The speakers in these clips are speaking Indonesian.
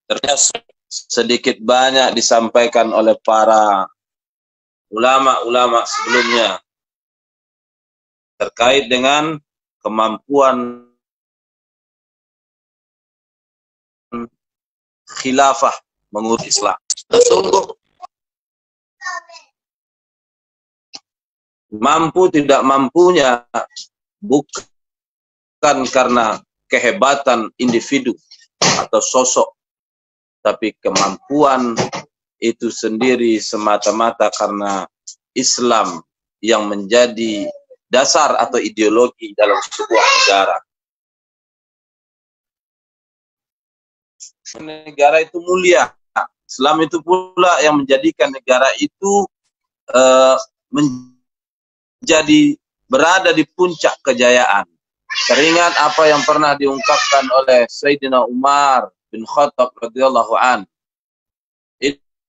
Ternyata sedikit banyak disampaikan oleh para ulama-ulama sebelumnya terkait dengan kemampuan khilafah mengurus Islam. Sungguh mampu tidak mampunya bukan karena kehebatan individu atau sosok, tapi kemampuan itu sendiri semata-mata karena Islam yang menjadi dasar atau ideologi dalam sebuah negara. Negara itu mulia. Islam itu pula yang menjadikan negara itu menjadi berada di puncak kejayaan. Teringat apa yang pernah diungkapkan oleh Sayyidina Umar bin Khattab radhiyallahu an.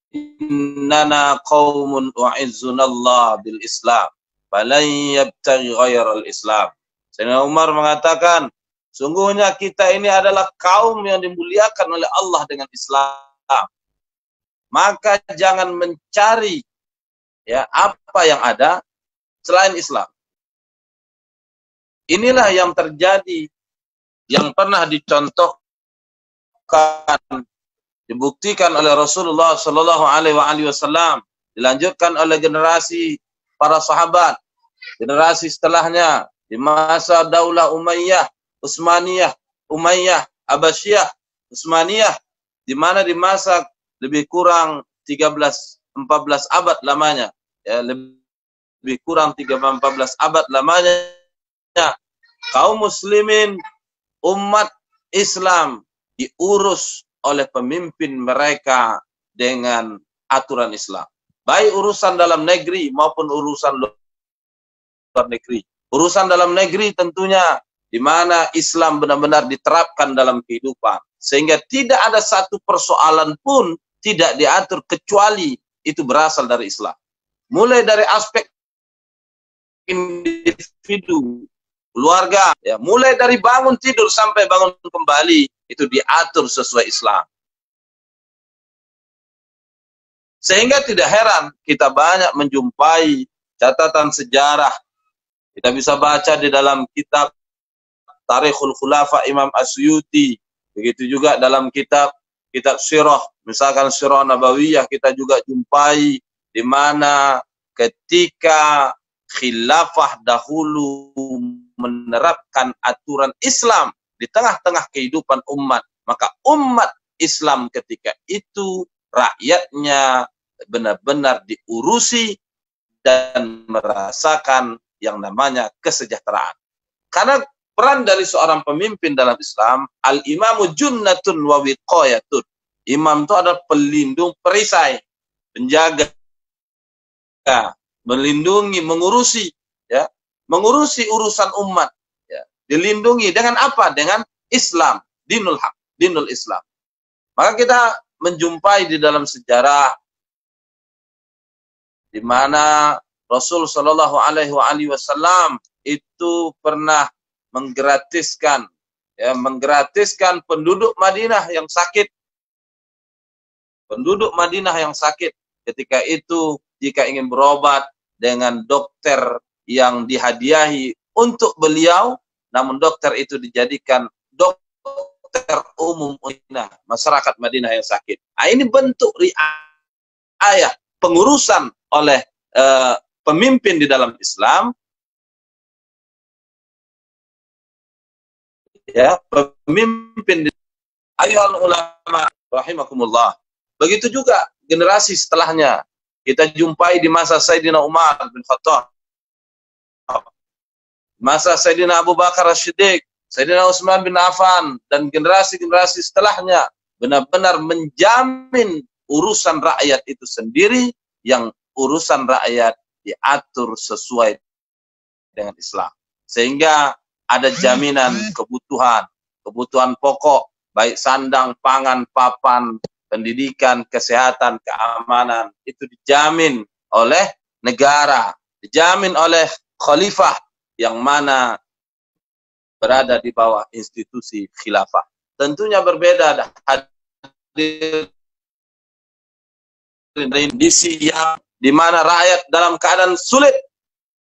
Innana qaumun u'izzunallah bil Islam, falan yabtaghi ghairal Islam. Sayyidina Umar mengatakan, sungguhnya kita ini adalah kaum yang dimuliakan oleh Allah dengan Islam. Maka jangan mencari ya apa yang ada selain Islam. Inilah yang terjadi, yang pernah dicontohkan, dibuktikan oleh Rasulullah Shallallahu Alaihi Wasallam, dilanjutkan oleh generasi para sahabat, generasi setelahnya di masa Daulah Umayyah, Utsmaniyah, Umayyah, Abbasiyah, Utsmaniyah, di mana di masa lebih kurang 13-14 abad lamanya, ya, lebih kurang 13-14 abad lamanya, kaum muslimin, umat Islam diurus oleh pemimpin mereka dengan aturan Islam. Baik urusan dalam negeri maupun urusan luar negeri. Urusan dalam negeri tentunya di mana Islam benar-benar diterapkan dalam kehidupan. Sehingga tidak ada satu persoalan pun tidak diatur kecuali itu berasal dari Islam. Mulai dari aspek individu, keluarga, ya, mulai dari bangun tidur sampai bangun kembali itu diatur sesuai Islam. Sehingga tidak heran kita banyak menjumpai catatan sejarah. Kita bisa baca di dalam kitab Tarikhul Khulafa Imam Asyuti, begitu juga dalam kitab sirah, misalkan Sirah Nabawiyah, kita juga jumpai di mana ketika khilafah dahulu menerapkan aturan Islam di tengah-tengah kehidupan umat, maka umat Islam ketika itu rakyatnya benar-benar diurusi dan merasakan yang namanya kesejahteraan. Karena peran dari seorang pemimpin dalam Islam, al-imamu junnatun wa wiqayatun. Imam itu adalah pelindung, perisai, penjaga, melindungi, mengurusi, ya, mengurusi urusan umat, ya, dilindungi dengan apa? Dengan Islam, dinul haq, dinul Islam. Maka kita menjumpai di dalam sejarah di mana Rasul Shallallahu Alaihi Wasallam itu pernah menggratiskan penduduk Madinah yang sakit. Penduduk Madinah yang sakit ketika itu jika ingin berobat dengan dokter yang dihadiahi untuk beliau, namun dokter itu dijadikan dokter umum Madinah, masyarakat Madinah yang sakit. Nah, ini bentuk riayah, pengurusan oleh pemimpin di dalam Islam, ya, pemimpin di ayyuhal ulama rahimakumullah. Begitu juga generasi setelahnya kita jumpai di masa Sayyidina Umar bin Khattab, masa Sayyidina Abu Bakar As-Siddiq, Sayyidina Utsman bin Affan, dan generasi-generasi setelahnya benar-benar menjamin urusan rakyat itu sendiri, yang urusan rakyat diatur sesuai dengan Islam. Sehingga ada jaminan kebutuhan pokok, baik sandang, pangan, papan, pendidikan, kesehatan, keamanan, itu dijamin oleh negara, dijamin oleh khalifah yang mana berada di bawah institusi khilafah. Tentunya berbeda kondisi yang di mana rakyat dalam keadaan sulit,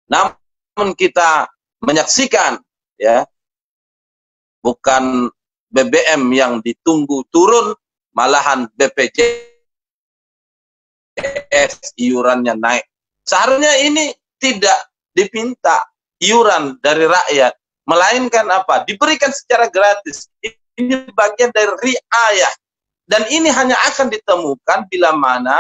namun kita menyaksikan, ya, bukan BBM yang ditunggu turun, malahan BPJS iurannya naik. Seharusnya ini tidak dipinta iuran dari rakyat, melainkan apa? Diberikan secara gratis. Ini bagian dari riayah. Dan ini hanya akan ditemukan bila mana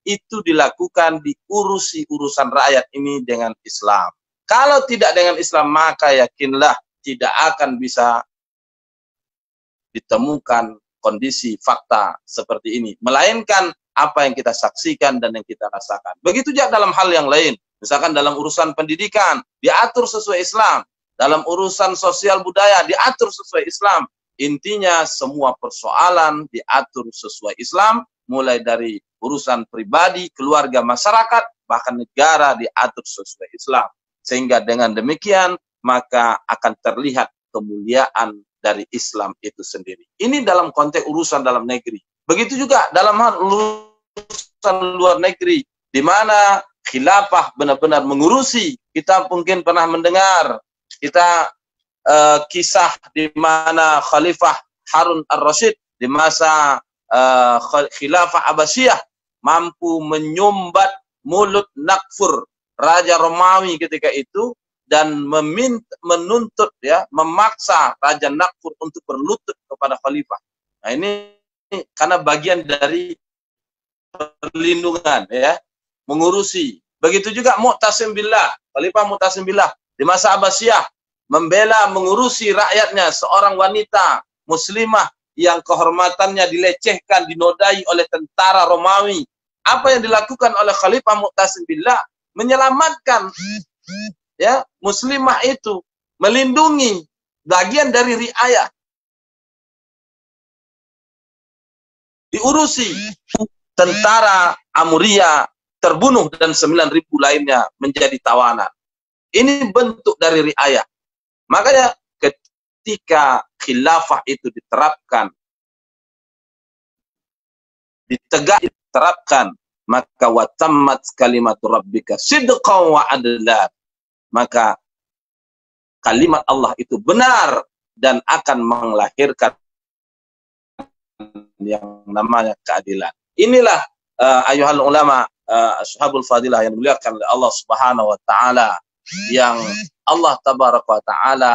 itu dilakukan diurusi urusan rakyat ini dengan Islam. Kalau tidak dengan Islam, maka yakinlah tidak akan bisa ditemukan kondisi fakta seperti ini. Melainkan apa yang kita saksikan dan yang kita rasakan. Begitu juga dalam hal yang lain. Misalkan dalam urusan pendidikan, diatur sesuai Islam. Dalam urusan sosial budaya, diatur sesuai Islam. Intinya semua persoalan diatur sesuai Islam, mulai dari urusan pribadi, keluarga, masyarakat, bahkan negara diatur sesuai Islam. Sehingga dengan demikian, maka akan terlihat kemuliaan dari Islam itu sendiri. Ini dalam konteks urusan dalam negeri. Begitu juga dalam hal urusan luar negeri, di mana khilafah benar-benar mengurusi. Kita mungkin pernah mendengar kisah di mana Khalifah Harun ar-Rasyid di masa khilafah Abbasiyah mampu menyumbat mulut Nakfur, Raja Romawi ketika itu, dan menuntut, ya, memaksa Raja Nakfur untuk berlutut kepada Khalifah. Nah, ini karena bagian dari perlindungan, ya, mengurusi. Begitu juga Mu'tasim Billah, Khalifah Mu'tasim Billah di masa Abbasiyah membela, mengurusi rakyatnya, seorang wanita muslimah yang kehormatannya dilecehkan, dinodai oleh tentara Romawi. Apa yang dilakukan oleh Khalifah Mu'tasim Billah? Menyelamatkan, ya, muslimah itu, melindungi, bagian dari riayah. Diurusi, tentara Amuriyah terbunuh dan 9.000 lainnya menjadi tawanan. Ini bentuk dari riayah. Makanya ketika khilafah itu diterapkan, diterapkan, maka watammat kalimatu rabbika sidqan wa adlan, maka kalimat Allah itu benar dan akan melahirkan yang namanya keadilan. Inilah ayuhal ulama, ashabul fadilah yang dimuliakan oleh Allah Subhanahu wa taala, yang Allah tabaraka wa taala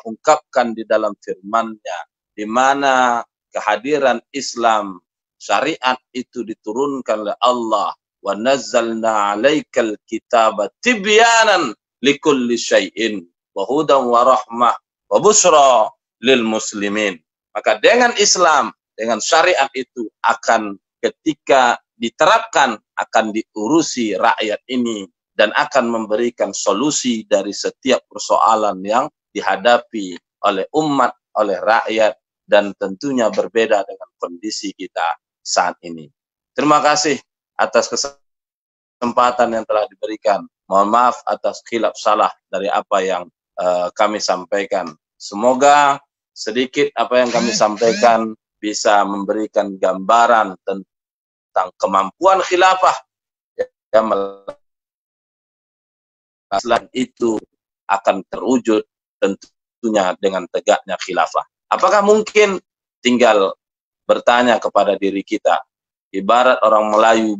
ungkapkan di dalam firman-Nya, di mana kehadiran Islam, syariat itu diturunkan oleh Allah. Wa nazzalna 'alaikal kitaba tibyanan likulli syai'in wa hudan wa rahmah wa busyra lil muslimin. Maka dengan Islam, dengan syariat itu akan ketika diterapkan akan diurusi rakyat ini dan akan memberikan solusi dari setiap persoalan yang dihadapi oleh umat, oleh rakyat, dan tentunya berbeda dengan kondisi kita saat ini. Terima kasih atas kesempatan yang telah diberikan. Mohon maaf atas khilaf salah dari apa yang kami sampaikan. Semoga sedikit apa yang kami sampaikan bisa memberikan gambaran tentang kemampuan khilafah yang Islam itu akan terwujud tentunya dengan tegaknya khilafah. Apakah mungkin? Tinggal bertanya kepada diri kita. Ibarat orang Melayu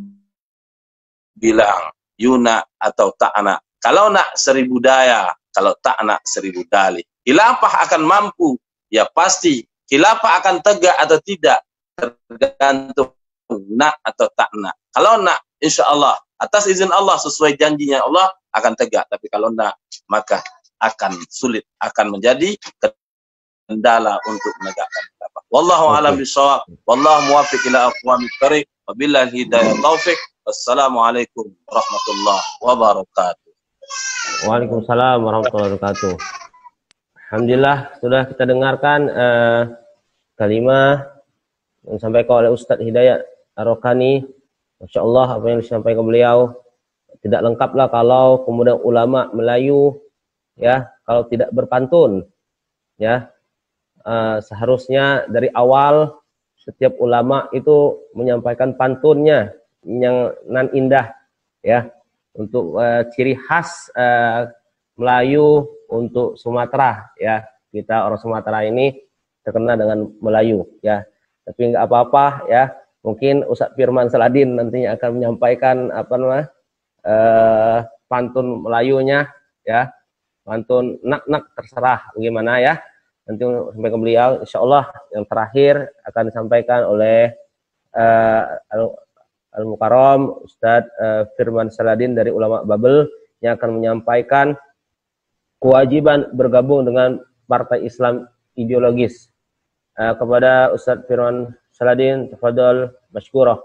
bilang, yuna atau ta'na. Kalau nak 1000 daya, kalau ta'na 1000 dalih. Khilafah akan mampu, ya pasti. Khilafah akan tegak atau tidak, tergantung nak atau ta'na. Kalau nak, insya Allah, atas izin Allah, sesuai janjinya Allah, akan tegak. Tapi kalau nak, maka akan sulit, akan menjadi kendala untuk menegakkan khilafah. Wallahu a'lam bishawab. Wallahu muwaffiq ila aqwamit thariq. Wabillahi hidayah taufik. Wassalamualaikum warahmatullahi wabarakatuh. Waalaikumsalam warahmatullahi wabarakatuh. Alhamdulillah sudah kita dengarkan kalimah yang disampaikan oleh Ustadz Hidayat Ar-Rokani. Masya Allah apa yang disampaikan beliau tidak lengkaplah kalau kemudian ulama Melayu, ya, kalau tidak berpantun, ya, seharusnya dari awal setiap ulama itu menyampaikan pantunnya yang nan indah ya, untuk ciri khas Melayu untuk Sumatera ya. Kita orang Sumatera ini terkenal dengan Melayu ya. Tapi nggak apa-apa ya. Mungkin Ustadz Firman Saladin nantinya akan menyampaikan apa namanya pantun Melayunya ya. Pantun nak-nak terserah bagaimana ya. Nanti sampai ke beliau, insya Allah yang terakhir akan disampaikan oleh Al-Mukarram Ustadz Firman Saladin dari Ulama Babel yang akan menyampaikan kewajiban bergabung dengan partai Islam ideologis. Kepada Ustadz Firman Saladin, tafadhol masykurah.